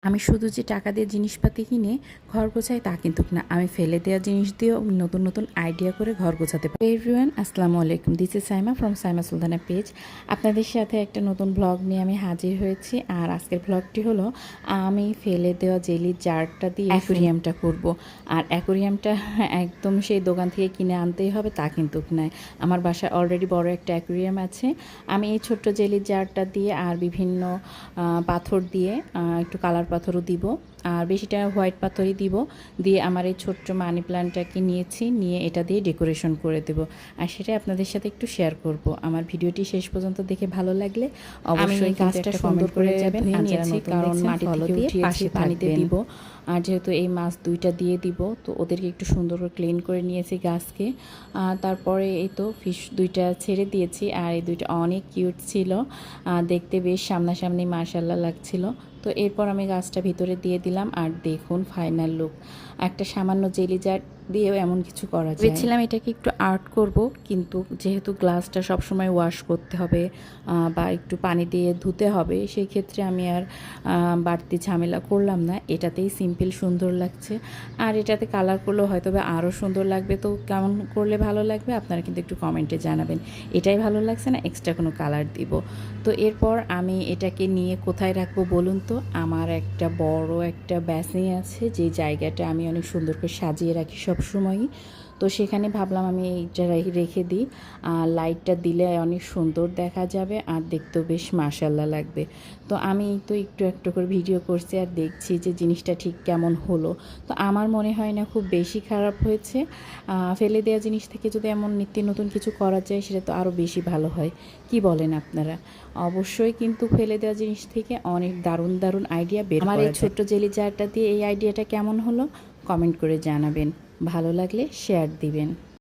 আমি শুধু যে টাকা দিয়ে জিনিসপাতি কিনে ঘর গোছাই তা কিন্তু না, আমি ফেলে দেওয়া জিনিস দিয়েও নতুন নতুন আইডিয়া করে ঘর গোছাতে পারি। এভরিওয়ান, আসসালামু আলাইকুম। This is Saima from Saima Sultana page. আপনাদের সাথে একটা নতুন ব্লগ নিয়ে আমি হাজির হয়েছি। আর আজকের ব্লগটি হলো আমি ফেলে দেওয়া জেলির জারটা দিয়ে অ্যাকোরিয়ামটা করব। আর অ্যাকোরিয়ামটা একদম সেই দোকান থেকে কিনে আনতেই হবে তা কিন্তু নয়। আমার বাসায় অলরেডি বড় একটা অ্যাকোরিয়াম আছে। আমি এই ছোট্ট জেলির জারটা দিয়ে আর বিভিন্ন পাথর দিয়ে একটু কালার পাথরও দিব, আর বেশিটা হোয়াইট পাথরই দিব। দিয়ে আমার এই ছোট্ট মানি প্ল্যান্টটাকে নিয়েছি, নিয়ে এটা দিয়ে ডেকোরেশন করে দেব। আর সেটা আপনাদের সাথে একটু শেয়ার করব। আমার ভিডিওটি শেষ পর্যন্ত দেখে ভালো লাগলে অবশ্যই কাজটা সুন্দর করে যাবেন। আর নিয়েছি কারণ মাটি থেকে উঠিয়েছি, পানিতে দিব। আর যেহেতু এই মাছ দুইটা দিয়ে দিব, তো ওদেরকে একটু সুন্দর করে ক্লিন করে নিয়েছি গাছকে। তারপরে এই তো ফিশ দুইটা ছেড়ে দিয়েছি, আর এই দুইটা অনেক কিউট ছিল, দেখতে বেশ সামনাসামনি মাশাআল্লাহ লাগছিল। তো এরপর আমি গাছটা ভিতরে দিয়ে দিলাম। আর দেখুন ফাইনাল লুক, একটা সামান্য জেলি জার দিয়েও এমন কিছু করা যায়। ভেবেছিলাম এটাকে একটু আর্ট করব, কিন্তু যেহেতু গ্লাসটা সবসময় ওয়াশ করতে হবে বা একটু পানি দিয়ে ধুতে হবে, সেই ক্ষেত্রে আমি আর বাড়তি ঝামেলা করলাম না। এটাতেই সিম্পল সুন্দর লাগছে। আর এটাতে কালার করলেও হয়তো বা আরও সুন্দর লাগবে। তো কেমন করলে ভালো লাগবে আপনারা কিন্তু একটু কমেন্টে জানাবেন। এটাই ভালো লাগছে না এক্সট্রা কোনো কালার দিব। তো এরপর আমি এটাকে নিয়ে কোথায় রাখবো বলুন তো। আমার একটা বড় একটা বেসিন আছে, যে জায়গাটা আমি অনেক সুন্দর করে সাজিয়ে রাখি সব সময়ই। তো সেখানে ভাবলাম আমি এইটা রেখে দিই। আর লাইটটা দিলে অনেক সুন্দর দেখা যাবে, আর দেখতেও বেশ মাশাআল্লাহ লাগবে। তো আমি তো একটু একটু করে ভিডিও করছি আর দেখছি যে জিনিসটা ঠিক কেমন হলো। তো আমার মনে হয় না খুব বেশি খারাপ হয়েছে। ফেলে দেওয়া জিনিস থেকে যদি এমন নিত্য নতুন কিছু করা যায়, সেটা তো আরও বেশি ভালো হয়। কি বলেন আপনারা? অবশ্যই কিন্তু ফেলে দেওয়া জিনিস থেকে অনেক দারুণ দারুণ আইডিয়া বের করা যায়। আমার এই ছোট্ট জেলি জারটা দিয়ে এই আইডিয়াটা কেমন হলো কমেন্ট করে জানাবেন। ভালো লাগলে শেয়ার দিবেন।